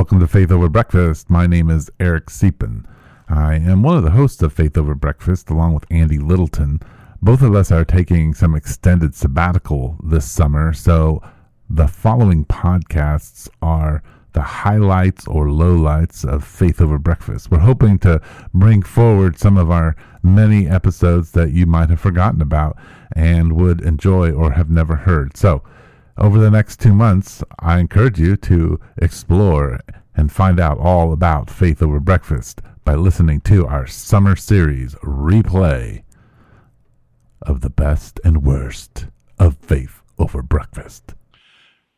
Welcome to Faith Over Breakfast. My name is Eric Siepen. I am one of the hosts of Faith Over Breakfast along with Andy Littleton. Both of us are taking some extended sabbatical this summer, so the following podcasts are the highlights or lowlights of Faith Over Breakfast. We're hoping to bring forward some of our many episodes that you might have forgotten about and would enjoy or have never heard. So, over the next 2 months, I encourage you to explore and find out all about Faith Over Breakfast by listening to our summer series replay of the best and worst of Faith Over Breakfast.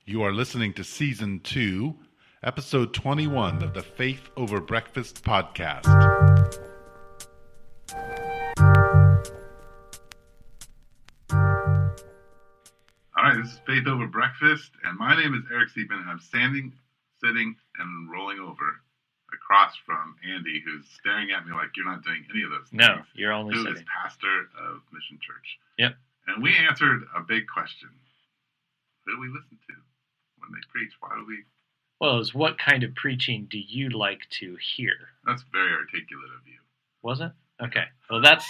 You are listening to Season 2, Episode 21 of the Faith Over Breakfast podcast. All right, this is Faith Over Breakfast, and my name is Eric Siepen, and I'm standing, sitting, and rolling over across from Andy, who's staring at me like you're not doing any of those things. No, you're only who sitting. Who is pastor of Mission Church. Yep. And we answered a big question. Who do we listen to when they preach? Why do we... Well, it's what kind of preaching do you like to hear? That's very articulate of you. Was it? Okay. Well, that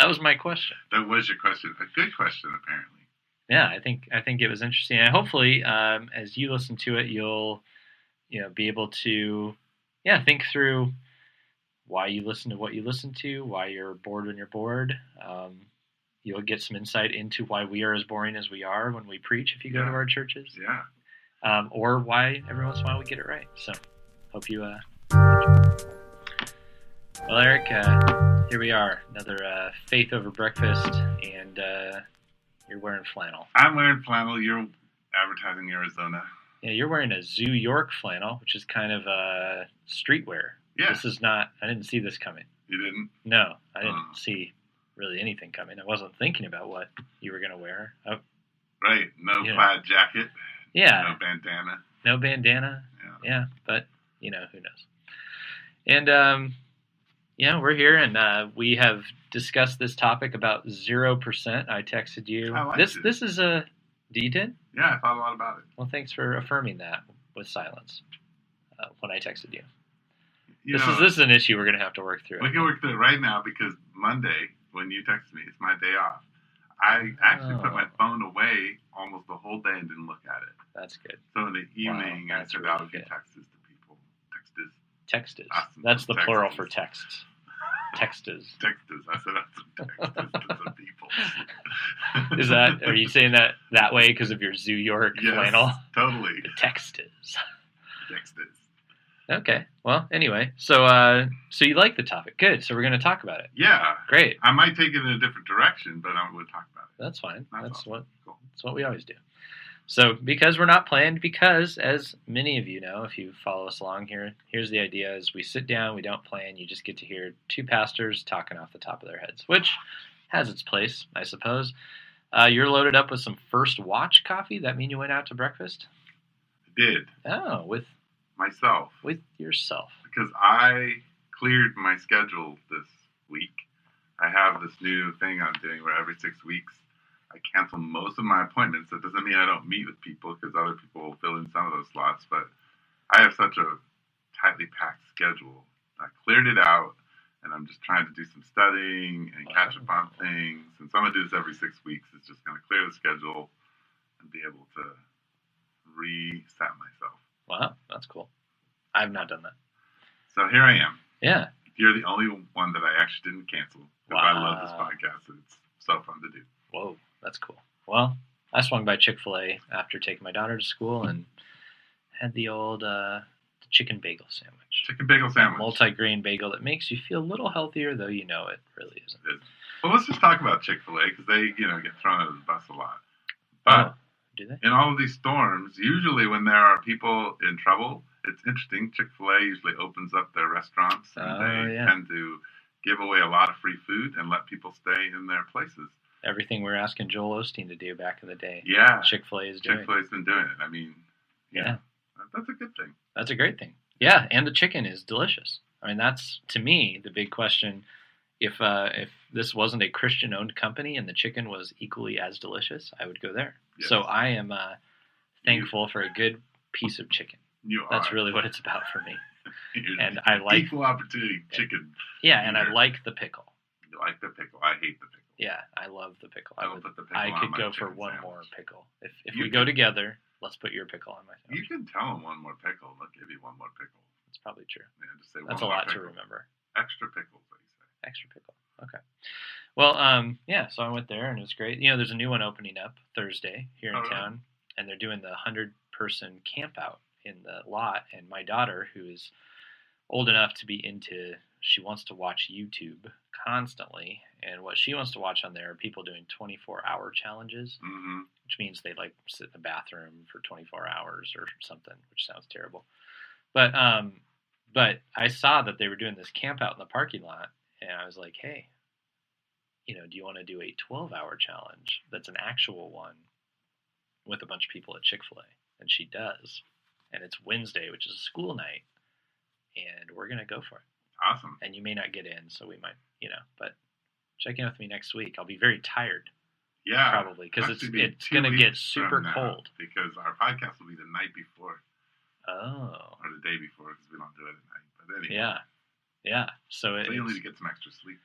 was my question. That was your question. A good question, apparently. Yeah, I think it was interesting. And hopefully, as you listen to it, you'll be able to think through why you listen to what you listen to, why you're bored when you're bored. You'll get some insight into why we are as boring as we are when we preach if you go to our churches. Yeah. Or why every once in a while we get it right. So, hope you Well, Eric, here we are, another Faith Over Breakfast, and you're wearing flannel. I'm wearing flannel. You're advertising Arizona. Yeah, you're wearing a Zoo York flannel, which is kind of streetwear. Yeah. This is not, I didn't see this coming. You didn't? No, I didn't see really anything coming. I wasn't thinking about what you were going to wear. Oh, right. No plaid jacket. Yeah. No bandana. No bandana. Yeah, but, who knows. And, we're here, and we have discussed this topic about 0%. I texted you. I liked it. This is a... You did? Yeah, I thought a lot about it. Well, thanks for affirming that with silence when I texted you. This is an issue we're going to have to work through. We can work through it right now because Monday, when you texted me, it's my day off. I actually put my phone away almost the whole day and didn't look at it. That's good. So in the evening, I sent out a few texts to people. Texts. Awesome. That's the plural for texts. Texts. I said some texts to some people. Are you saying that way because of your Zoo York flannel? Totally. The texts. Texts. Okay. Well, anyway, so you like the topic. Good. So we're going to talk about it. Yeah. Great. I might take it in a different direction, but I would talk about it. That's fine. That's awesome. That's what we always do. So because we're not planned, because as many of you know, if you follow us along here, here's the idea is we sit down, we don't plan, you just get to hear two pastors talking off the top of their heads, which has its place, I suppose. You're loaded up with some First Watch coffee. That mean you went out to breakfast? I did. Oh, with myself. With yourself. Because I cleared my schedule this week. I have this new thing I'm doing where every 6 weeks I cancel most of my appointments. That doesn't mean I don't meet with people because other people will fill in some of those slots, but I have such a tightly packed schedule. I cleared it out, and I'm just trying to do some studying and catch up on things. And so I'm going to do this every 6 weeks. It's just going to clear the schedule and be able to reset myself. Wow, that's cool. I've not done that. So here I am. Yeah. You're the only one that I actually didn't cancel because I love this podcast and it's so fun to do. Whoa, that's cool. Well, I swung by Chick-fil-A after taking my daughter to school and had the old chicken bagel sandwich. Chicken bagel sandwich. Multi-grain bagel that makes you feel a little healthier, though it really isn't. It is. Well, let's just talk about Chick-fil-A because they, get thrown under the bus a lot. But do they? In all of these storms, usually when there are people in trouble, it's interesting. Chick-fil-A usually opens up their restaurants and they tend to give away a lot of free food and let people stay in their places. Everything we were asking Joel Osteen to do back in the day. Yeah. Chick-fil-A is doing. Chick-fil-A's been doing it. I mean, yeah. That's a good thing. That's a great thing. Yeah, and the chicken is delicious. I mean, that's, to me, the big question. If this wasn't a Christian-owned company and the chicken was equally as delicious, I would go there. Yes. So I am thankful for a good piece of chicken. That's really what it's about for me. And you're I like equal opportunity chicken. Yeah, and I like the pickle. You like the pickle. I hate the pickle. Yeah, I love the pickle. I don't put the pickle I on could my go for chicken one sandwich. more pickle. If we go together, let's put your pickle on my sandwich. You can tell them one more pickle. They'll give you one more pickle. That's probably true. Yeah, just say That's one a more lot pickle. to remember. Extra pickles, what you say. Extra pickle. Okay. Well, yeah, so I went there and it was great. There's a new one opening up Thursday here in town, and they're doing the 100-person camp out in the lot. And my daughter, who is old enough to be she wants to watch YouTube constantly. And what she wants to watch on there are people doing 24-hour challenges, which means they sit in the bathroom for 24 hours or something, which sounds terrible. But I saw that they were doing this camp out in the parking lot, and I was like, hey, do you want to do a 12-hour challenge that's an actual one with a bunch of people at Chick-fil-A? And she does. And it's Wednesday, which is a school night, and we're going to go for it. Awesome. And you may not get in, so we might, but check in with me next week. I'll be very tired. Yeah. Probably, because it's going to get super cold. Because our podcast will be the night before. Oh. Or the day before, because we don't do it at night. But anyway. Yeah. So you'll need to get some extra sleep.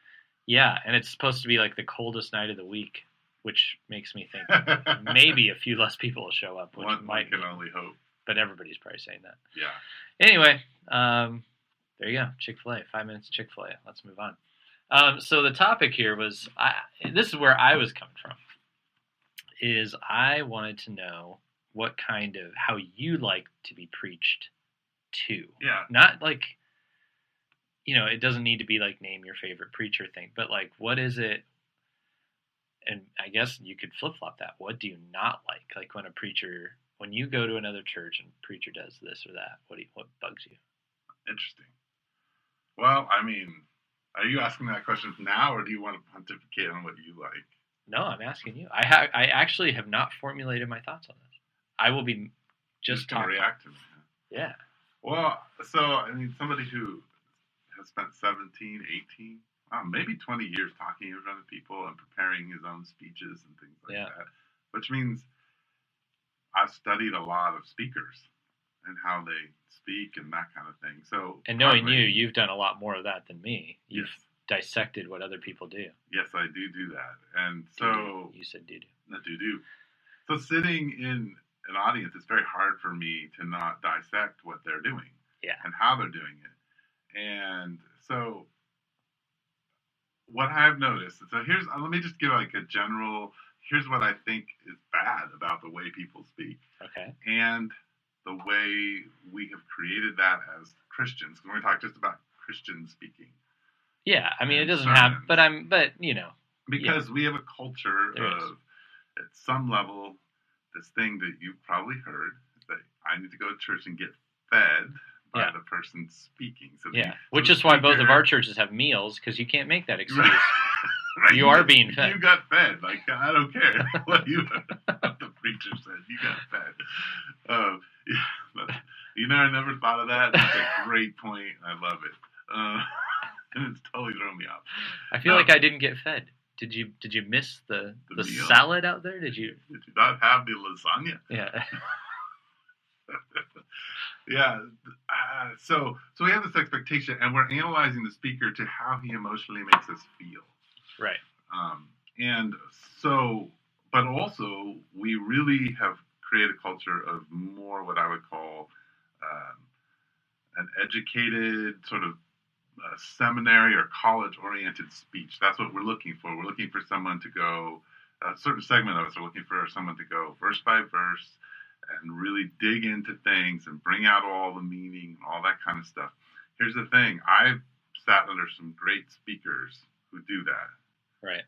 Yeah, and it's supposed to be the coldest night of the week, which makes me think maybe a few less people will show up, which one can be, only hope. But everybody's probably saying that. Yeah. Anyway, there you go. Chick-fil-A. 5 minutes Chick-fil-A. Let's move on. So the topic here was, this is where I was coming from, is I wanted to know how you like to be preached to. Yeah. Not it doesn't need to be name your favorite preacher thing, but what is it? And I guess you could flip-flop that. What do you not like? When you go to another church and a preacher does this or that, what bugs you? Interesting. Well, are you asking that question now, or do you want to pontificate on what you like? No, I'm asking you. I actually have not formulated my thoughts on this. I will be just going to react to me. Yeah. Well, so, somebody who has spent 17, 18, maybe 20 years talking in front of people and preparing his own speeches and things like that, which means I've studied a lot of speakers and how they speak and that kind of thing. So, and knowing you've done a lot more of that than me. You've dissected what other people do. Yes, I do that. And so... You said do. No, do. So sitting in an audience, it's very hard for me to not dissect what they're doing. Yeah. And how they're doing it. And so what I've noticed, so let me just give a general, here's what I think is bad about the way people speak. Okay. And the way we have created that as Christians. We're going to talk just about Christian speaking. Yeah, it doesn't have, but because we have a culture of, at some level, this thing that you've probably heard, that I need to go to church and get fed by the person speaking. So which is why both of our churches have meals, because you can't make that excuse. Right. You are being fed. You got fed. I don't care what the preacher said. You got fed. I never thought of that. That's a great point. I love it. And it's totally thrown me off. I feel like I didn't get fed. Did you miss the salad out there? Did you not have the lasagna? Yeah. Yeah. So we have this expectation, and we're analyzing the speaker to how he emotionally makes us feel. Right. And so, but also, we really have created a culture of more what I would call an educated sort of seminary or college-oriented speech. That's what we're looking for. We're looking for someone to go, a certain segment of us are looking for someone to go verse by verse and really dig into things and bring out all the meaning, all that kind of stuff. Here's the thing. I've sat under some great speakers who do that. Right.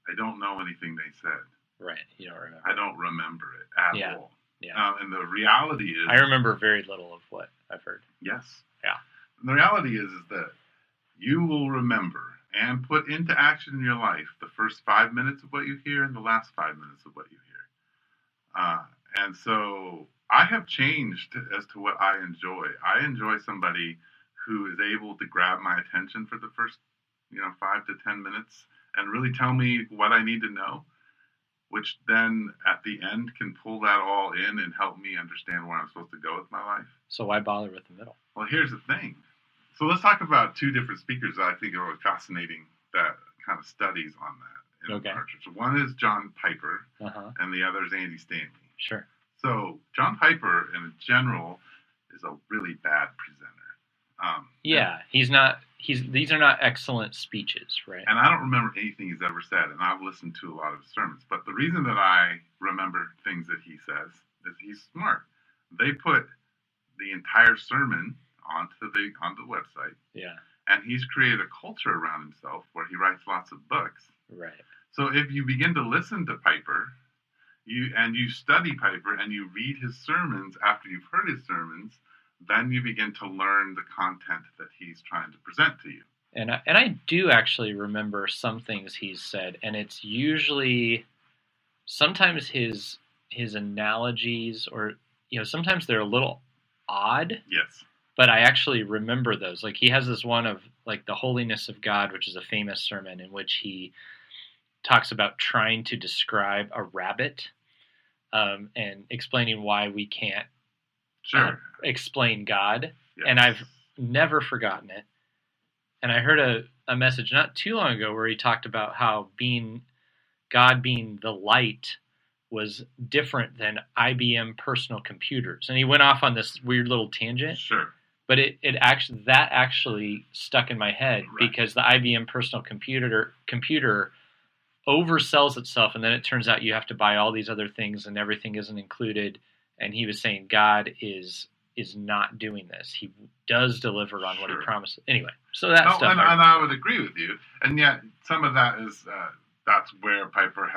I don't know anything they said. Right. You don't remember. I don't remember it at all. Yeah. And the reality is... I remember very little of what I've heard. Yes. Yeah. And the reality is that you will remember and put into action in your life the first 5 minutes of what you hear and the last 5 minutes of what you hear. And so I have changed as to what I enjoy. I enjoy somebody who is able to grab my attention for the first 5 to 10 minutes and really tell me what I need to know, which then at the end can pull that all in and help me understand where I'm supposed to go with my life. So why bother with the middle? Well, here's the thing. So let's talk about two different speakers that I think are really fascinating that kind of studies on that in our church. One is John Piper, and the other is Andy Stanley. Sure. So John Piper, in general, is a really bad presenter. These are not excellent speeches, right? And I don't remember anything he's ever said, and I've listened to a lot of his sermons. But the reason that I remember things that he says is he's smart. They put the entire sermon onto the website. Yeah. And he's created a culture around himself where he writes lots of books. Right. So if you begin to listen to Piper, you study Piper and you read his sermons after you've heard his sermons, then you begin to learn the content that he's trying to present to you. And I do actually remember some things he's said, and it's usually sometimes his analogies, or sometimes they're a little odd. Yes. But I actually remember those. Like, he has this one of like the holiness of God, which is a famous sermon in which he talks about trying to describe a rabbit, and explaining why we can't explain God. Yes. And I've never forgotten it. And I heard a message not too long ago where he talked about how God being the light was different than IBM personal computers. And he went off on this weird little tangent. Sure. But it actually stuck in my head, right? Because the IBM personal computer oversells itself, and then it turns out you have to buy all these other things and everything isn't included. And he was saying God is not doing this. He does deliver on what he promised. Anyway, so that stuff. And I would agree with you. And yet some of that is that's where Piper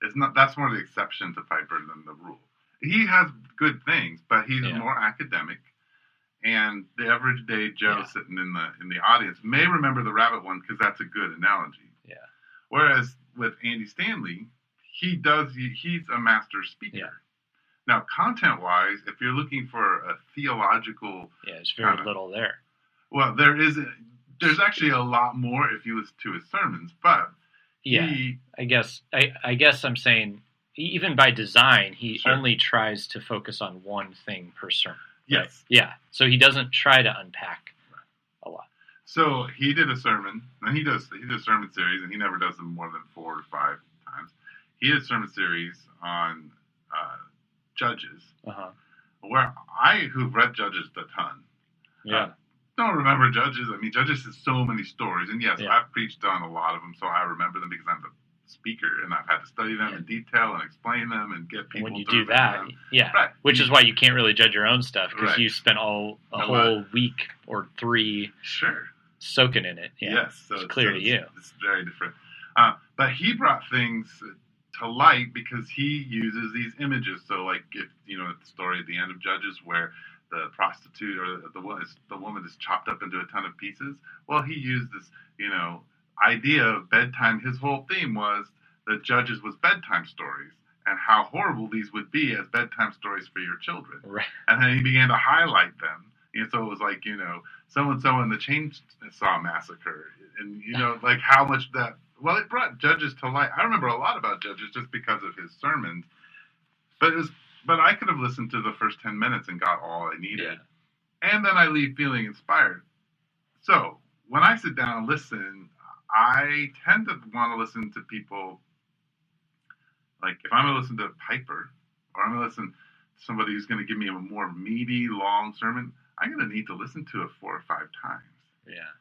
it's not. That's more the exception to Piper than the rule. He has good things, but he's more academic. And the everyday Joe sitting in the audience may remember the rabbit one because that's a good analogy. Yeah. Whereas with Andy Stanley, he's a master speaker. Yeah. Now, content-wise, if you're looking for a theological... Yeah, there's very little there. Well, there's actually a lot more if you listen to his sermons, but... Yeah, I guess I'm saying, even by design, he only tries to focus on one thing per sermon. Yes. Right? Yeah, so he doesn't try to unpack a lot. So he did a sermon, and he does sermon series, and he never does them more than 4 or 5 times. He did a sermon series on Judges, where who've read Judges a ton, don't remember Judges. I mean, Judges has so many stories, and yes, I've preached on a lot of them, so I remember them because I'm the speaker, and I've had to study them in detail and explain them and get people. When you do that, which is why you can't really judge your own stuff, because you spent a whole week or 3 soaking in it. Yeah. Yes, so it's clear to you. It's very different. But he brought things to light because he uses these images. So, like, if the story at the end of Judges where the prostitute or the woman is chopped up into a ton of pieces. Well, he used this, idea of bedtime. His whole theme was that Judges was bedtime stories and how horrible these would be as bedtime stories for your children. Right. And then he began to highlight them. So it was like, so-and-so in the Chainsaw Massacre. And, like how much that, well, it brought Judges to light. I remember a lot about Judges just because of his sermons. But I could have listened to the first 10 minutes and got all I needed. Yeah. And then I leave feeling inspired. So when I sit down and listen, I tend to want to listen to people, like if I'm going to listen to Piper, or I'm going to listen to somebody who's going to give me a more meaty, long sermon, I'm going to need to listen to it 4 or 5 times. Yeah.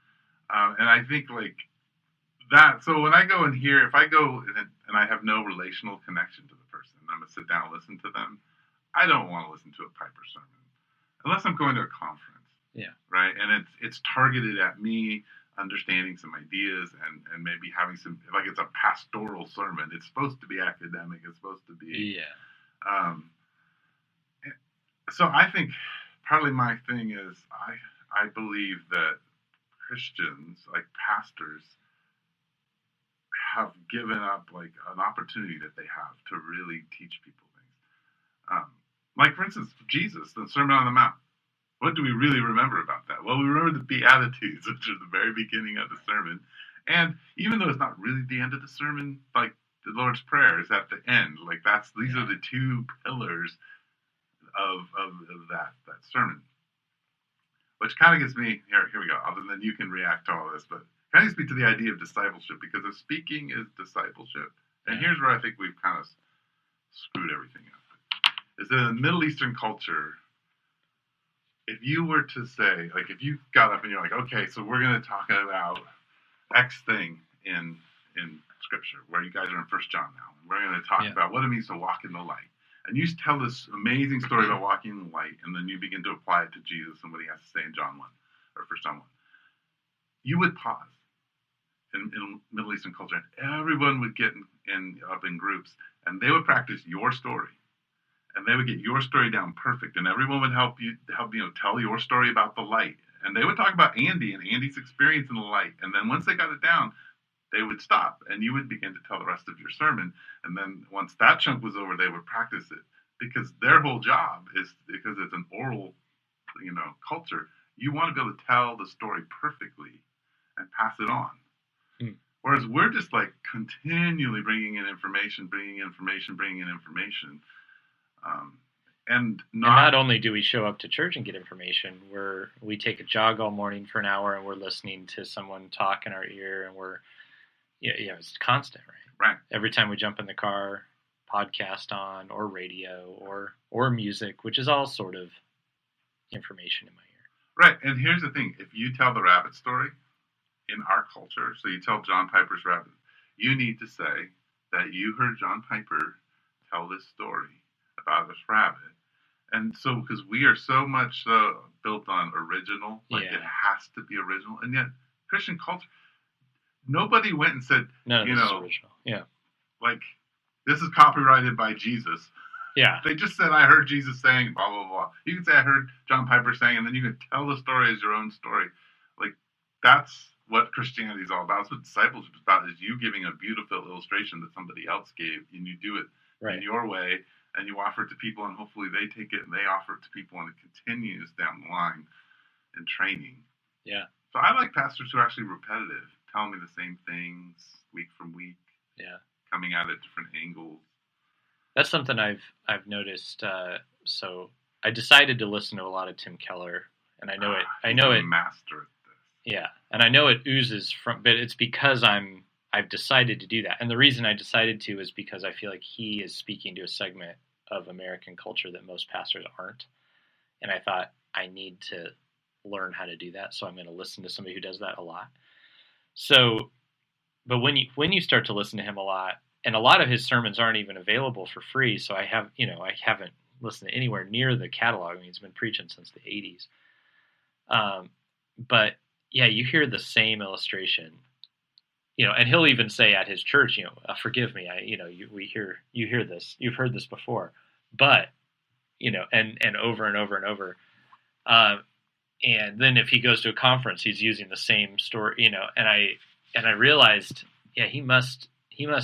And I think like that, so when I go in here, if I go and I have no relational connection to the person, I'm going to sit down and listen to them, I don't want to listen to a Piper sermon unless I'm going to a conference. Yeah. Right. And it's targeted at me understanding some ideas and maybe having some, like it's a pastoral sermon. It's supposed to be academic. It's supposed to be. Yeah. So I think partly my thing is I believe that Christians, like pastors, have given up like an opportunity that they have to really teach people things. Like for instance, Jesus, the Sermon on the Mount. What do we really remember about that? Well, we remember the Beatitudes, which are the very beginning of the sermon. And even though it's not really the end of the sermon, like the Lord's Prayer is at the end. Like these are the 2 pillars of that sermon, which kind of gets me here we go. Other than you can react to all this, but kind of gets me to the idea of discipleship, because if speaking is discipleship, and here's where I think we've kind of screwed everything up, is that in the Middle Eastern culture, if you were to say, like, if you got up and you're like, okay, so we're going to talk about X thing in Scripture, where you guys are in 1 John now, and we're going to talk about what it means to walk in the light. And you tell this amazing story about walking in the light, and then you begin to apply it to Jesus and what he has to say in John 1, or 1 John 1. You would pause in Middle Eastern culture, and everyone would get up in groups, and they would practice your story. And they would get your story down perfect, and everyone would help you tell your story about the light. And they would talk about Andy and Andy's experience in the light. And then once they got it down, they would stop, and you would begin to tell the rest of your sermon. And then once that chunk was over, they would practice it, because their whole job is, because it's an oral, culture. You want to be able to tell the story perfectly and pass it on. Whereas we're just like continually bringing in information. And not only do we show up to church and get information, we take a jog all morning for an hour, and we're listening to someone talk in our ear, and it's constant, right? Right. Every time we jump in the car, podcast on, or radio, or music, which is all sort of information in my ear. Right. And here's the thing: if you tell the rabbit story in our culture, so you tell John Piper's rabbit, you need to say that you heard John Piper tell this story about this rabbit. And so, because we are so much built on original, it has to be original. And yet, Christian culture, nobody went and said, none of this is original. Yeah. Like, this is copyrighted by Jesus. Yeah. They just said, I heard Jesus saying, blah, blah, blah. You can say, I heard John Piper saying, and then you can tell the story as your own story. Like, that's what Christianity is all about. That's what discipleship is about, is you giving a beautiful illustration that somebody else gave, and you do it in your way. And you offer it to people, and hopefully they take it and they offer it to people, and it continues down the line in training. Yeah. So I like pastors who are actually repetitive, telling me the same things week from week. Yeah. Coming at it different angles. That's something I've noticed. So I decided to listen to a lot of Tim Keller, and I know it. Master at this. Yeah, and I know it oozes from, but it's because I've decided to do that. And the reason I decided to is because I feel like he is speaking to a segment of American culture that most pastors aren't. And I thought, I need to learn how to do that. So I'm going to listen to somebody who does that a lot. So, but when you start to listen to him a lot, and a lot of his sermons aren't even available for free. So I haven't listened to anywhere near the catalog. I mean, he's been preaching since the 80s. But yeah, you hear the same illustration. And he'll even say at his church, forgive me, you hear this, you've heard this before, but, and over and over and over. And then if he goes to a conference, he's using the same story, and I realized, he must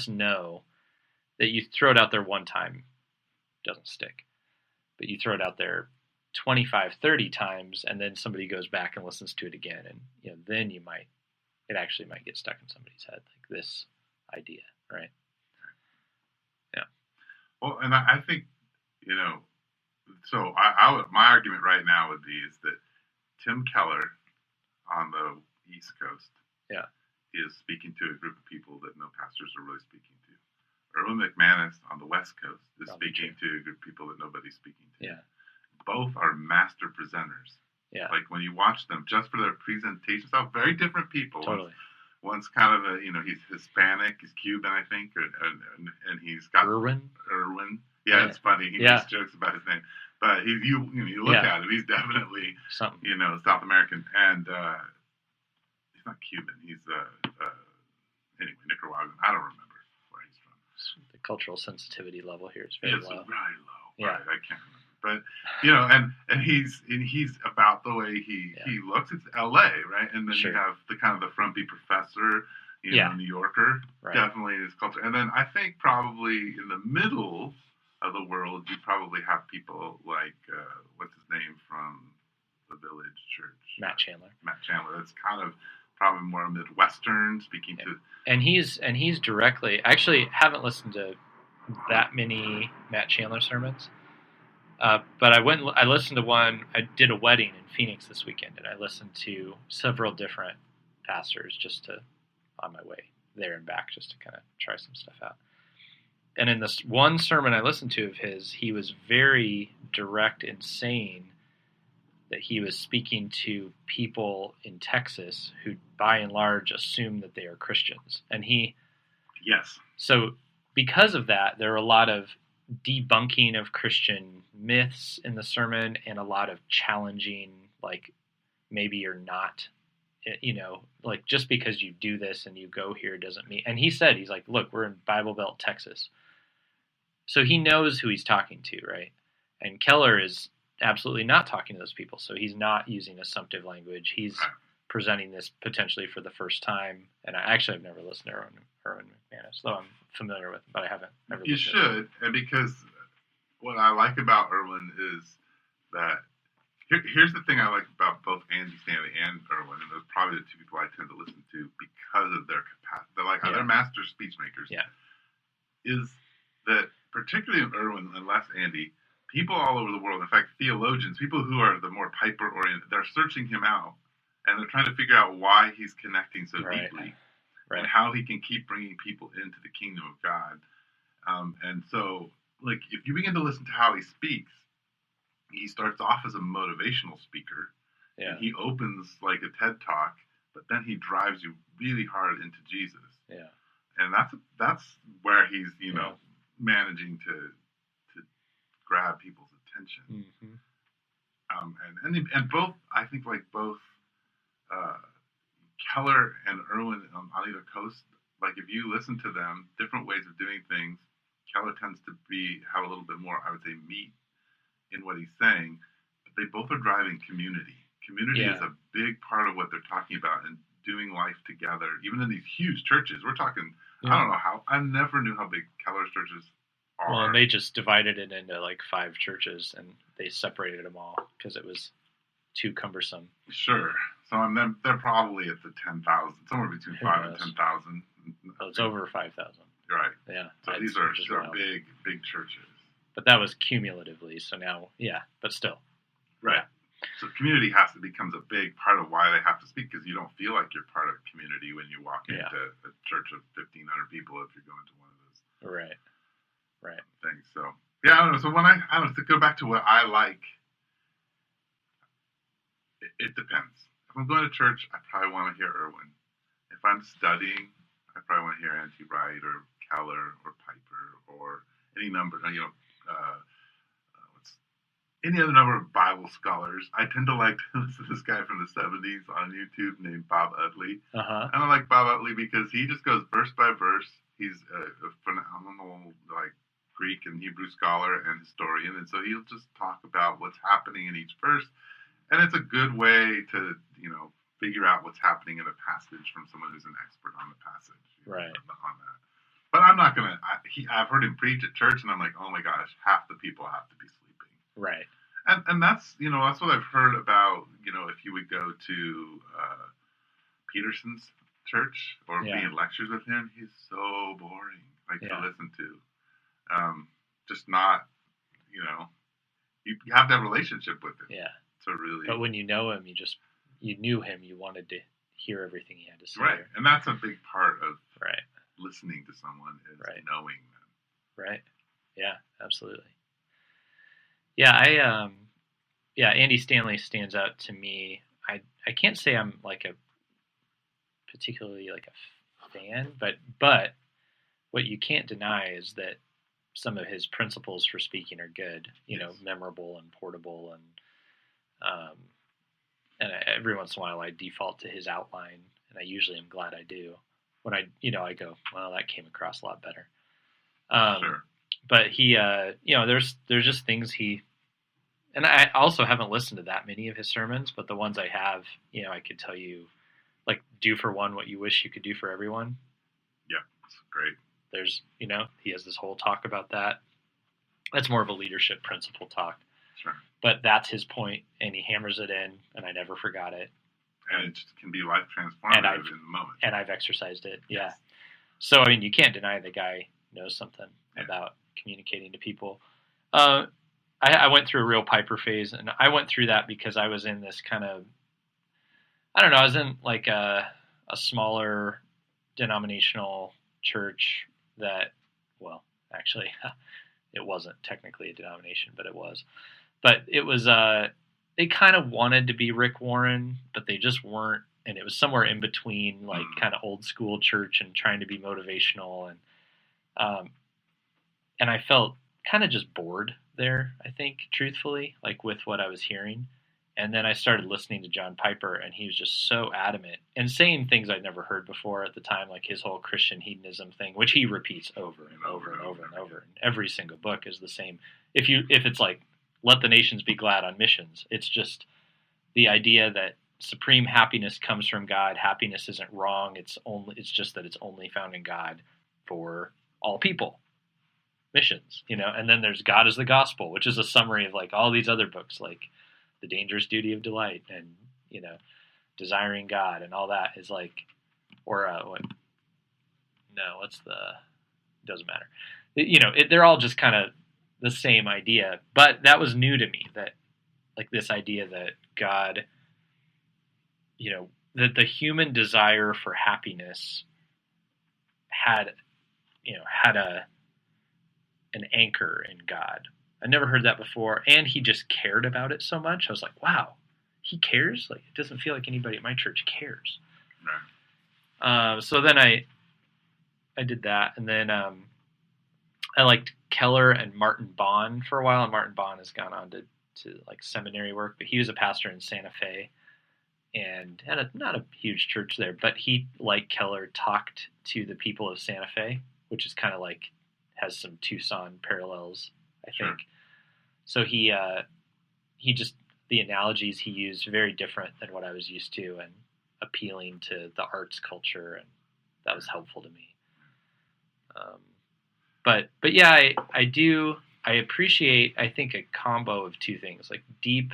know that you throw it out there one time, it doesn't stick, but you throw it out there 25, 30 times, and then somebody goes back and listens to it again. And, then it actually might get stuck in somebody's head, like this idea, right? Yeah. Well, and I think, so my argument right now would be is that Tim Keller on the East Coast is speaking to a group of people that no pastors are really speaking to. Erwin McManus on the West Coast is speaking to a group of people that nobody's speaking to. Yeah. Both are master presenters. Yeah. Like when you watch them just for their presentations, very different people. Totally. One's kind of he's Hispanic, he's Cuban, I think, and he's got Erwin. Yeah, it's funny. He makes jokes about his name, but you look at him, he's definitely something. South American, and he's not Cuban. He's anyway Nicaraguan. I don't remember where he's from. The cultural sensitivity level here is very low. It's very low. Yeah. Right, I can't remember. But and he's about the way he looks. It's L.A., right? And then you have the kind of the frumpy professor, New Yorker, definitely in his culture. And then I think probably in the middle of the world, you probably have people like what's his name from the Village Church, Matt Chandler. That's kind of probably more Midwestern, speaking to. And he's directly. I actually haven't listened to that many Matt Chandler sermons. But I listened to one. I did a wedding in Phoenix this weekend, and I listened to several different pastors on my way there and back, just to kind of try some stuff out. And in this one sermon I listened to of his, he was very direct in saying that he was speaking to people in Texas who, by and large, assume that they are Christians. And so because of that, there are a lot of debunking of Christian myths in the sermon and a lot of challenging, like, maybe you're not, like, just because you do this and you go here doesn't mean. And he's like, look, we're in Bible Belt, Texas. So he knows who he's talking to, right? And Keller is absolutely not talking to those people. So he's not using assumptive language. He's presenting this potentially for the first time. And I've never listened to Erwin McManus, though I'm familiar with him, but I haven't ever listened. You should, and because what I like about Erwin is that here's the thing I like about both Andy Stanley and Erwin, and those are probably the two people I tend to listen to because of their capacity. They're master speech makers. Yeah. Is that particularly in Erwin and less Andy, people all over the world, in fact, theologians, people who are the more Piper-oriented, they're searching him out, and they're trying to figure out why he's connecting so deeply, and how he can keep bringing people into the kingdom of God. And so, like, if you begin to listen to how he speaks, he starts off as a motivational speaker, and he opens like a TED Talk, but then he drives you really hard into Jesus. Yeah. And that's where he's, managing to grab people's attention. Mm-hmm. And both, I think, like both Keller and Erwin on either coast, like if you listen to them, different ways of doing things, Keller tends to have a little bit more, I would say, meat in what he's saying, but they both are driving community. Community is a big part of what they're talking about, and doing life together, even in these huge churches. We're talking, I don't know how, I never knew how big Keller's churches are. Well, and they just divided it into like 5 churches, and they separated them all because it was too cumbersome. Sure. So they're probably at the 10,000, somewhere between 5 and 10,000. Oh, it's over 5,000. Right. Yeah. So these are big, big churches. But that was cumulatively, so now, but still. Right. So community becomes a big part of why they have to speak, because you don't feel like you're part of community when you walk into a church of 1,500 people if you're going to one of those things. So, I don't know. So to go back to what I like, it depends. If I'm going to church, I probably want to hear Erwin. If I'm studying, I probably want to hear N.T. Wright or Keller or Piper or any number, any other number of Bible scholars. I tend to like to listen to this guy from the 70s on YouTube named Bob Utley. Uh-huh. And I like Bob Utley because he just goes verse by verse. He's a phenomenal Greek and Hebrew scholar and historian, and so he'll just talk about what's happening in each verse. And it's a good way to, figure out what's happening in a passage from someone who's an expert on the passage. Right. On that. But I'm not going to, I've heard him preach at church, and I'm like, oh my gosh, half the people have to be sleeping. Right. And that's, that's what I've heard about, if you would go to Peterson's church or be in lectures with him, he's so boring, to listen to. Just not, you have to have a relationship with him. Yeah. So really. But when you know him, you knew him, you wanted to hear everything he had to say. Right. And that's a big part of listening to someone is knowing them. Right. Yeah, absolutely. Yeah, Andy Stanley stands out to me. I can't say I'm particularly a fan, but what you can't deny is that some of his principles for speaking are good, memorable and portable, and every once in a while I default to his outline, and I usually am glad I do. When I go, well, that came across a lot better. Sure. But he, there's just things and I also haven't listened to that many of his sermons, but the ones I have, I could tell you, do for one what you wish you could do for everyone. Yeah, that's great. There's, he has this whole talk about that. That's more of a leadership principle talk. Sure. But that's his point, and he hammers it in, and I never forgot it. And it just can be life transformative in the moment. And I've exercised it, yeah. So, you can't deny the guy knows something about communicating to people. I went through a real Piper phase, and I went through that because I was in this kind of, I don't know, I was in like a smaller denominational church that, well, actually, it wasn't technically a denomination, but it was. But it was, they kind of wanted to be Rick Warren, but they just weren't. And it was somewhere in between, like kind of old school church and trying to be motivational. And I felt kind of just bored there, I think, truthfully, like with what I was hearing. And then I started listening to John Piper, and he was just so adamant and saying things I'd never heard before at the time, like his whole Christian hedonism thing, which he repeats over and over and over and over. And every single book is the same. If it's like, let the nations be glad on missions, it's just the idea that supreme happiness comes from God. Happiness isn't wrong. It's just that it's only found in God for all people. Missions, and then there's God is the Gospel, which is a summary of like all these other books, like The Dangerous Duty of Delight and Desiring God and all that is like, or what? No, doesn't matter. They're all just kind of the same idea, but that was new to me. That like this idea that God, that the human desire for happiness had an anchor in God. I never heard that before, and he just cared about it so much. I was like, wow, he cares? Like, it doesn't feel like anybody at my church cares. Right. So then I did that, and then I liked Keller and Martin Bond for a while, and Martin Bond has gone on to like seminary work, but he was a pastor in Santa Fe, and had not a huge church there, but he, like Keller, talked to the people of Santa Fe, which is kind of like has some Tucson parallels, I think. Sure. So he just, the analogies he used very different than what I was used to and appealing to the arts culture, and that was helpful to me. But yeah, I appreciate, I think, a combo of two things, like deep.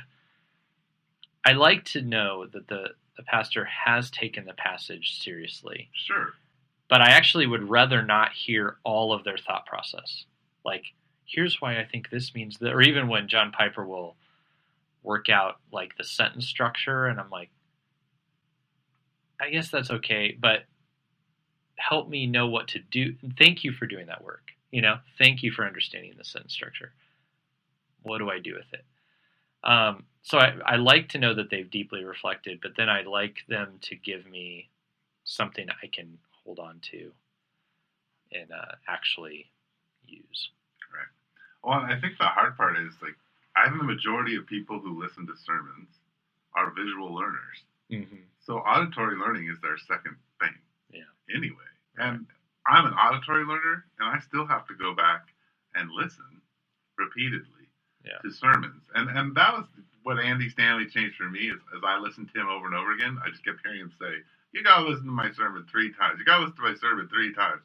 I like to know that the pastor has taken the passage seriously. Sure. But I actually would rather not hear all of their thought process. Like, here's why I think this means that, or even when John Piper will work out like the sentence structure, and I'm like, I guess that's okay, but help me know what to do. Thank you for doing that work. Thank you for understanding the sentence structure. What do I do with it? So I like to know that they've deeply reflected, but then I like them to give me something I can hold on to and actually use. Right. Well, I think the hard part is, like, I think the majority of people who listen to sermons are visual learners. Mm-hmm. So auditory learning is their second thing. Yeah. Anyway. Right. And I'm an auditory learner, and I still have to go back and listen repeatedly to sermons. And that was what Andy Stanley changed for me, is as I listened to him over and over again, I just kept hearing him say, you got to listen to my sermon 3 times. You got to listen to my sermon 3 times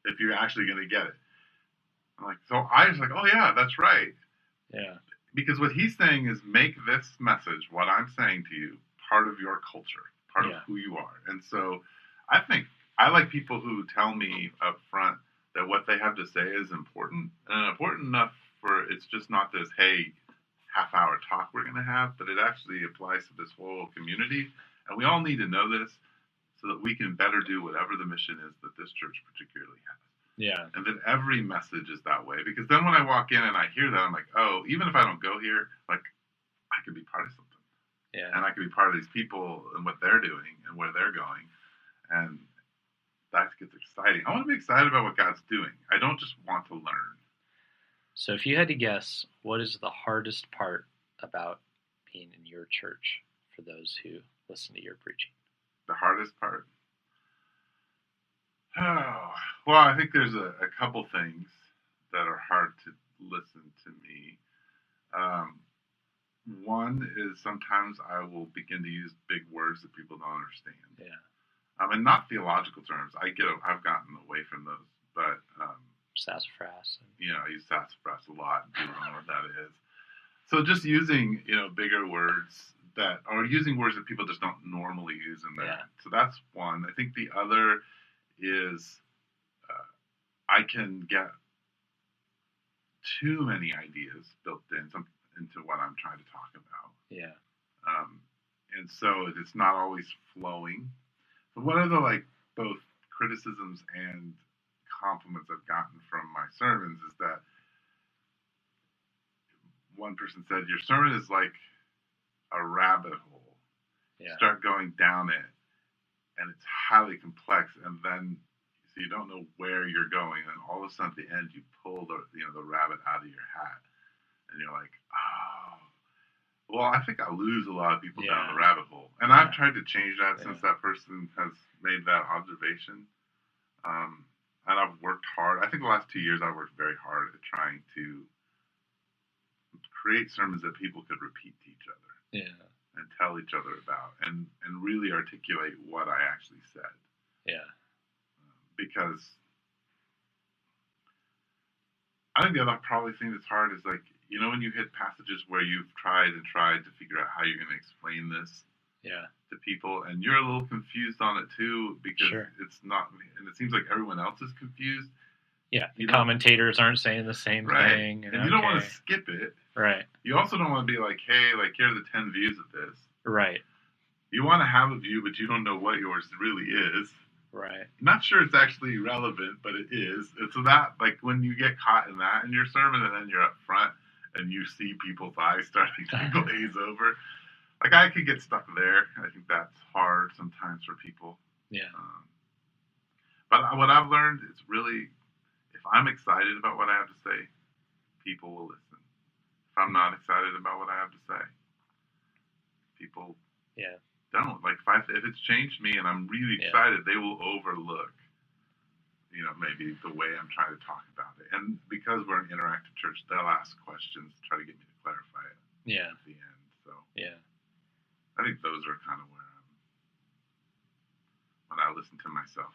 if you're actually going to get it. I'm like, so I was like, oh yeah, that's right. Yeah. Because what he's saying is, make this message, what I'm saying to you, part of your culture, part of who you are. And so I think I like people who tell me up front that what they have to say is important, and important enough for it's just not this, hey, half-hour talk we're going to have, but it actually applies to this whole community. And we all need to know this so that we can better do whatever the mission is that this church particularly has. Yeah. And that every message is that way. Because then when I walk in and I hear that, I'm like, oh, even if I don't go here, like, I could be part of something. Yeah. And I could be part of these people and what they're doing and where they're going. And that gets exciting. I want to be excited about what God's doing. I don't just want to learn. So if you had to guess, what is the hardest part about being in your church for those who listen to your preaching? The hardest part? Oh, well, I think there's a couple things that are hard to listen to me. One is sometimes I will begin to use big words that people don't understand. Yeah. And not theological terms. I've gotten away from those, but sassafras. I use sassafras a lot. People don't know what that is. So just using bigger words or using words that people just don't normally use in there. Yeah. So that's one. I think the other is I can get too many ideas built into what I'm trying to talk about. Yeah. And so it's not always flowing. But one of the both criticisms and compliments I've gotten from my sermons is that one person said, your sermon is like a rabbit hole. Yeah. You start going down it, and it's highly complex, and then so you don't know where you're going, and all of a sudden at the end you pull the rabbit out of your hat, and you're like, oh, well, I think I lose a lot of people down the rabbit hole, and I've tried to change that since that person has made that observation, and I've worked hard. I think the last 2 years I worked very hard at trying to create sermons that people could repeat to each other, and tell each other about, and really articulate what I actually said. Yeah. Because I think the other probably thing that's hard is when you hit passages where you've tried to figure out how you're going to explain this to people, and you're a little confused on it too, because it's not, and it seems like everyone else is confused. Yeah, the commentators aren't saying the same thing. And you don't want to skip it. Right. You also don't want to be like, hey, here are the 10 views of this. Right. You want to have a view, but you don't know what yours really is. Right. Not sure it's actually relevant, but it is. It's that, when you get caught in that in your sermon, and then you're up front, and you see people's eyes starting to glaze over. I could get stuck there. I think that's hard sometimes for people. Yeah. But what I've learned is really, if I'm excited about what I have to say, people will listen. If I'm not excited about what I have to say, people don't. If it's changed me and I'm really excited, they will overlook, maybe the way I'm trying to talk about it. And because we're an interactive church, they'll ask questions to try to get me to clarify it at the end. So I think those are kind of where when I listen to myself.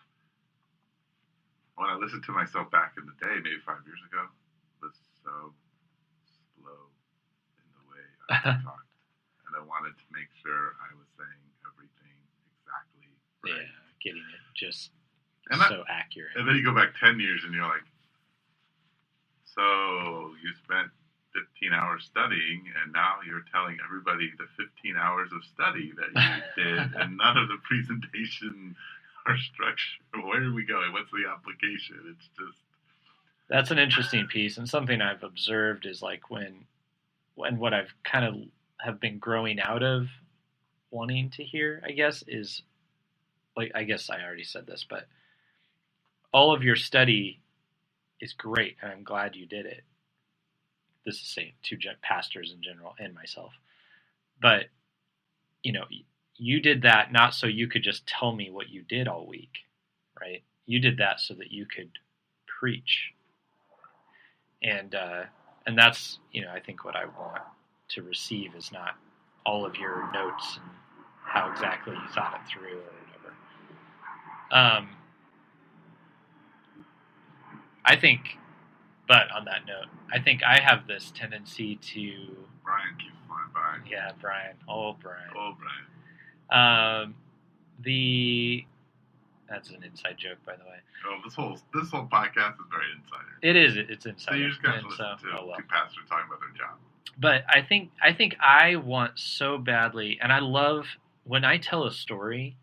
When I listened to myself back in the day, maybe 5 years ago, was so slow in the way I talked. And I wanted to make sure I was saying everything exactly right. Yeah, getting it just so accurate. And then you go back 10 years and you're like, so you spent 15 hours studying, and now you're telling everybody the 15 hours of study that you did, and none of the presentation or structure. Where are we going? What's the application? It's just... That's an interesting piece, and something I've observed is when what I've kind of have been growing out of wanting to hear, I guess, is I guess I already said this, but all of your study is great, and I'm glad you did it. This is saying to pastors in general and myself. But, you did that not so you could just tell me what you did all week, right? You did that so that you could preach. And that's, I think what I want to receive is not all of your notes and how exactly you thought it through or whatever. I think, but on that note, I think I have this tendency to... Brian keeps flying by. Yeah, Brian. Oh, Brian. Oh, Brian. That's an inside joke, by the way. Oh, this whole podcast is very insider. It is. It's insider. So you just got to listen to two pastors talking about their job. But I think I want so badly, and I love when I tell a story.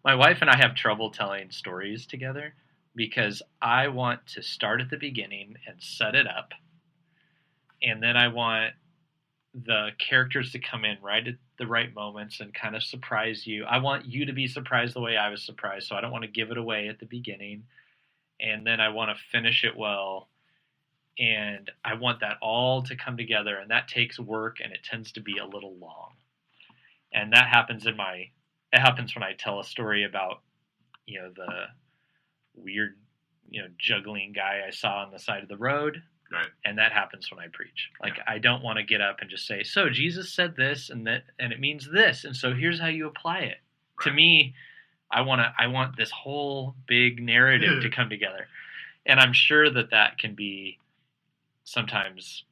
My wife and I have trouble telling stories together because I want to start at the beginning and set it up, and then I want the characters to come in right at the right moments and kind of surprise you. I want you to be surprised the way I was surprised, so I don't want to give it away at the beginning. And then I want to finish it well, and I want that all to come together, and that takes work, and it tends to be a little long. And that happens when I tell a story about, the weird, juggling guy I saw on the side of the road. Right. And that happens when I preach. I don't want to get up and just say, so Jesus said this and that, and it means this, and so here's how you apply it. Right. To me, I want this whole big narrative to come together. And I'm sure that can be sometimes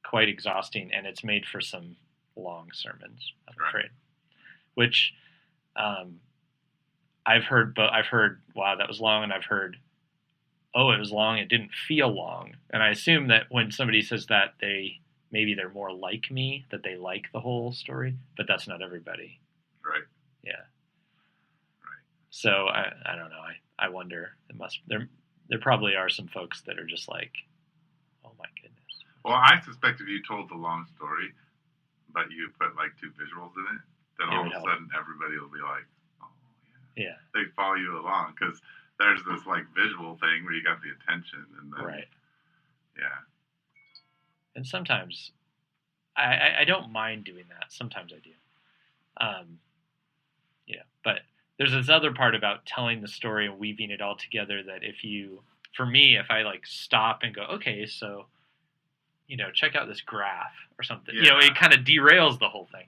quite exhausting, and it's made for some long sermons, I'm afraid. Which I've heard, wow, that was long, and I've heard oh, it was long, it didn't feel long. And I assume that when somebody says that, maybe they're more like me, that they like the whole story, but that's not everybody. Right. Yeah. Right. So I don't know. I wonder. There probably are some folks that are just like, oh my goodness. Well, I suspect if you told the long story, but you put like 2 visuals in it, then all of a sudden everybody will be like, oh yeah. Yeah. They follow you along because there's this like visual thing where you got the attention, and then right. Yeah. And sometimes I don't mind doing that. Sometimes I do. Yeah, but there's this other part about telling the story and weaving it all together that for me, if I like stop and go, okay, so, check out this graph or something, Yeah. It kind of derails the whole thing,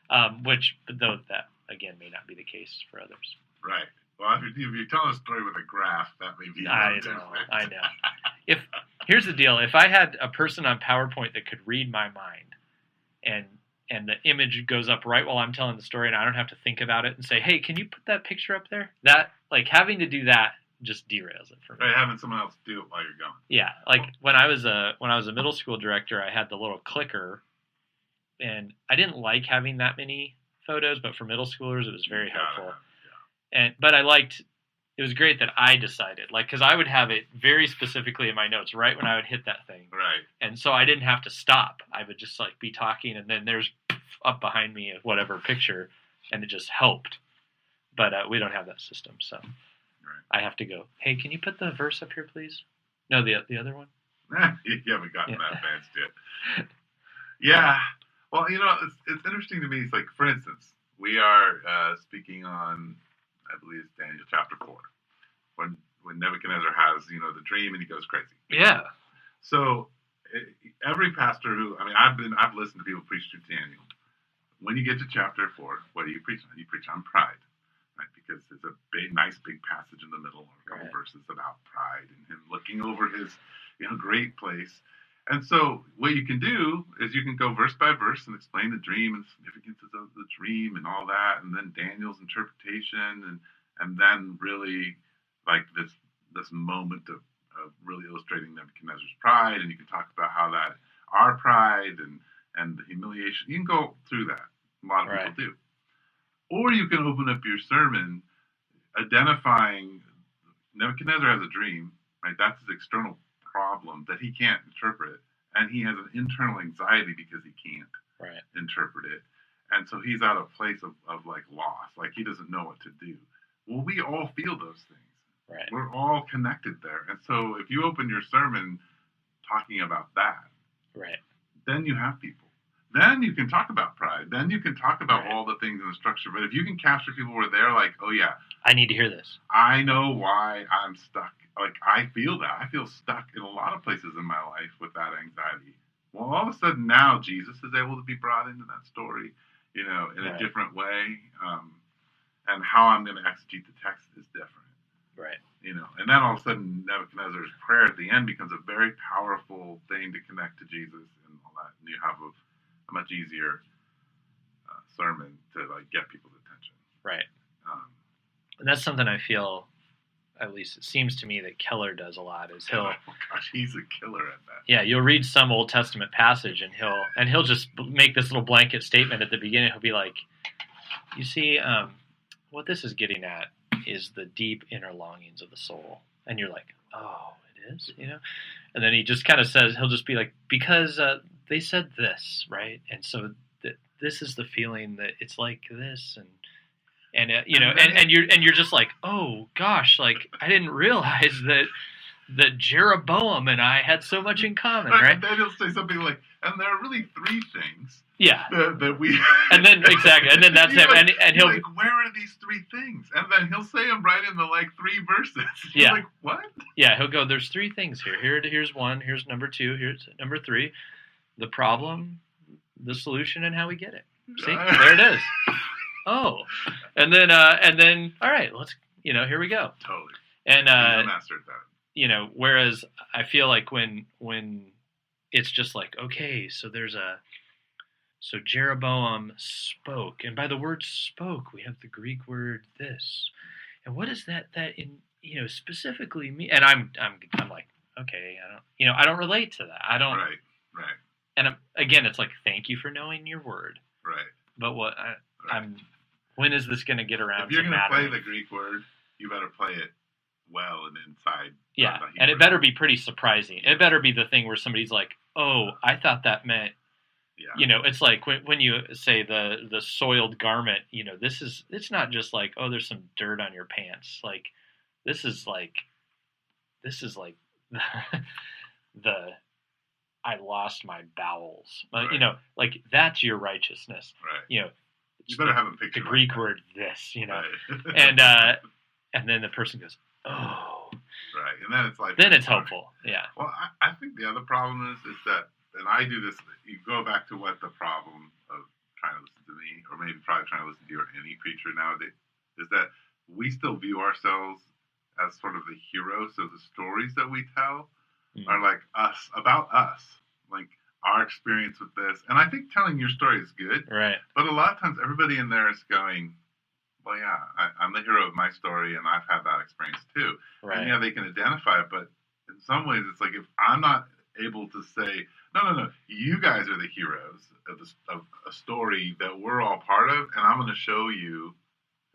though that, again, may not be the case for others. Right. Well, if you're telling a story with a graph, that may be different. I know. Here's the deal. If I had a person on PowerPoint that could read my mind and the image goes up right while I'm telling the story and I don't have to think about it and say, hey, can you put that picture up there? That, like, having to do that just derails it for me. Right, having someone else do it while you're going. Yeah, like when I was a middle school director, I had the little clicker, and I didn't like having that many photos, but for middle schoolers, it was very helpful. Yeah. But it was great that I decided, like, because I would have it very specifically in my notes right when I would hit that thing. Right. And so I didn't have to stop. I would just like be talking, and then there's up behind me whatever picture, and it just helped. But we don't have that system, so I have to go, hey, can you put the verse up here, please? No, the other one? You haven't gotten that advanced yet. Yeah. Well, it's interesting to me. It's like, for instance, we are speaking on, I believe it's Daniel chapter 4, when Nebuchadnezzar has, the dream and he goes crazy. Yeah. So every pastor I've listened to people preach through Daniel. When you get to chapter 4, what do you preach on? You preach on pride, right? Because there's a nice big passage in the middle, a couple verses about pride and him looking over his, great place. And so what you can do is you can go verse by verse and explain the dream and the significances of the dream and all that, and then Daniel's interpretation, and then really like this moment of really illustrating Nebuchadnezzar's pride, and you can talk about how that our pride and the humiliation. You can go through that. A lot of people do. Or you can open up your sermon identifying Nebuchadnezzar has a dream, right? That's his external problem that he can't interpret, and he has an internal anxiety because he can't interpret it, and so he's at a place of like loss, like he doesn't know what to do. Well, we all feel those things. Right. We're all connected there, and so if you open your sermon talking about that, then you have people. Then you can talk about pride. Then you can talk about all the things in the structure. But if you can capture people where they're like, oh yeah, I need to hear this. I know why I'm stuck. Like, I feel that. I feel stuck in a lot of places in my life with that anxiety. Well, all of a sudden now Jesus is able to be brought into that story, in a different way. And how I'm going to exegete the text is different. Right. And then all of a sudden Nebuchadnezzar's prayer at the end becomes a very powerful thing to connect to Jesus and all that. And you have a much easier sermon to like get people's attention. Right. And that's something I feel, at least it seems to me, that Keller does a lot. Is he'll, oh gosh, he's a killer at that. Yeah, you'll read some Old Testament passage, and he'll just make this little blanket statement at the beginning. He'll be like, you see, what this is getting at is the deep inner longings of the soul, and you're like, oh, it is, and then he just kind of says, he'll just be like, because they said this, right, and so this is the feeling that it's like this, and you're just like, oh gosh, like I didn't realize that Jeroboam and I had so much in common, right? And then he'll say something like, and there are really 3 things. Yeah. That we. And then exactly, and then that's him, like, and he'll like, where are these 3 things? And then he'll say them right in the 3 verses. Yeah. Like, what? Yeah, he'll go, there's 3 things here. Here's 1. Here's number 2. Here's number 3. The problem, the solution, and how we get it. See, there it is. Oh, and then all right, let's here we go. Totally. And mastered that. Whereas I feel like when it's just like, okay, so so Jeroboam spoke, and by the word spoke we have the Greek word this, And what does that in specifically mean? And I'm like, okay, I don't relate to that. I don't. Right. And again, it's like, thank you for knowing your word. Right. But when is this going to get around? If you're going to to play the Greek word, you better play it well and inside. Yeah, and it better be pretty surprising. It better be the thing where somebody's like, "Oh, I thought that meant." Yeah. It's like when you say the soiled garment. It's not just like, oh, there's some dirt on your pants. Like, this is like the I lost my bowels. Right. Like that's your righteousness. Right. You better have a picture. The Greek word, this. Right. And then the person goes, oh. Right, and then it's like. Then it's hopeful. Yeah. Well, I think the other problem is that, and I do this. You go back to what the problem of trying to listen to me, or maybe probably trying to listen to you or any preacher nowadays, is that we still view ourselves as sort of the heroes. So the stories that we tell are like us, about us, like our experience with this. And I think telling your story is good. Right. But a lot of times everybody in there is going, well, yeah, I'm the hero of my story, and I've had that experience too. Right. And yeah, they can identify it, but in some ways, it's like if I'm not able to say, no, you guys are the heroes of a story that we're all part of, and I'm going to show you,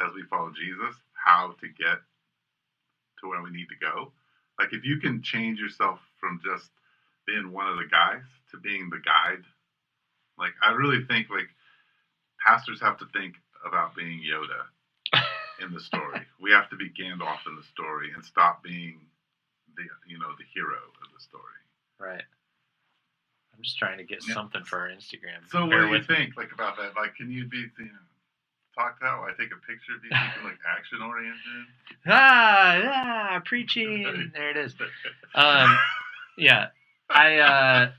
as we follow Jesus, how to get to where we need to go. Like if you can change yourself from just being one of the guys to being the guide, like I really think like pastors have to think about being Yoda in the story. We have to be Gandalf in the story and stop being the hero of the story. Right. I'm just trying to get something for our Instagram. So what do you think like about that? Like, can you be talk to how I take a picture of you something like action oriented? Preaching. There it is. Yeah. I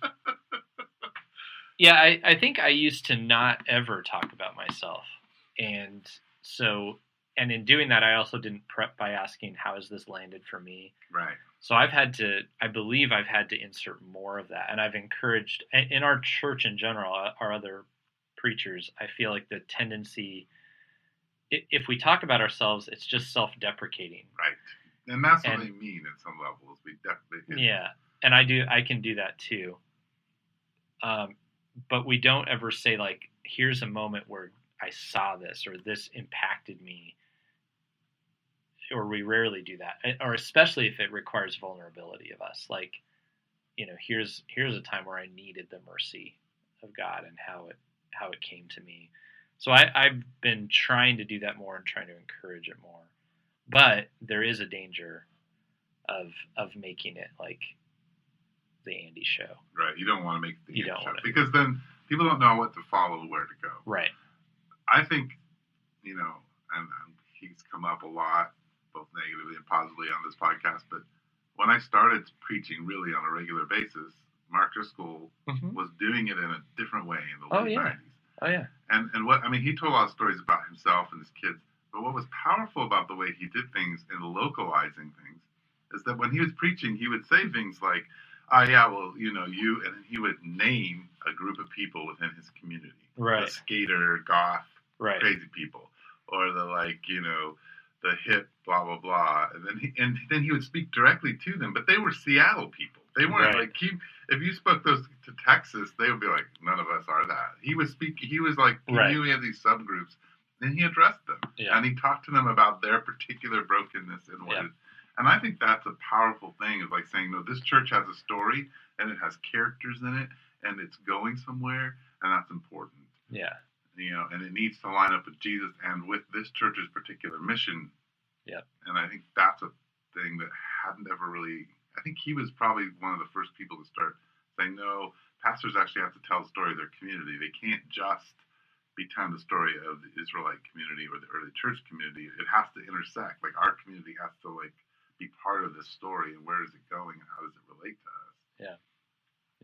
think I used to not ever talk about myself. And in doing that, I also didn't prep by asking, how has this landed for me? Right. So I believe I've had to insert more of that. And I've encouraged, in our church in general, our other preachers, I feel like the tendency, if we talk about ourselves, it's just self-deprecating. Right. And that's what they mean at some levels. We definitely. Yeah. And I can do that too. But we don't ever say like, here's a moment where I saw this or this impacted me. Or we rarely do that, or especially if it requires vulnerability of us. Like, here's a time where I needed the mercy of God and how it came to me. So I've been trying to do that more and trying to encourage it more. But there is a danger of making it like the Andy show. Right. You don't want to make it the Andy show because then people don't know what to follow, where to go. Right. I think, and he's come up a lot, both negatively and positively on this podcast, but when I started preaching really on a regular basis, Mark Driscoll was doing it in a different way in the late 90s. Oh, yeah. And he told a lot of stories about himself and his kids, but what was powerful about the way he did things and localizing things is that when he was preaching, he would say things like, you, and he would name a group of people within his community. Right. The skater, goth, right. Crazy people, or the the hip, blah blah blah, and then he would speak directly to them. But they were Seattle people. They weren't right. if you spoke those to Texas, they would be like, none of us are that. He was like, he right. knew he had these subgroups, and he addressed them, and he talked to them about their particular brokenness and what. And I think that's a powerful thing. Is like saying, no, this church has a story, and it has characters in it, and it's going somewhere, and that's important. Yeah. And it needs to line up with Jesus and with this church's particular mission. Yep. And I think that's a thing that hadn't ever really. I think he was probably one of the first people to start saying, no, pastors actually have to tell the story of their community. They can't just be telling the story of the Israelite community or the early church community. It has to intersect. Like our community has to be part of this story, and where is it going, and how does it relate to us? Yeah.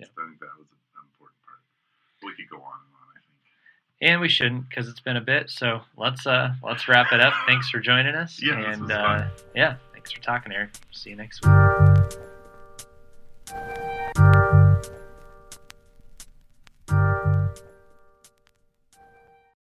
So I think that was an important part. We could go on and on, I think. And we shouldn't, because it's been a bit. So let's wrap it up. Thanks for joining us. Yeah, and this was fun. Thanks for talking, Eric. See you next week.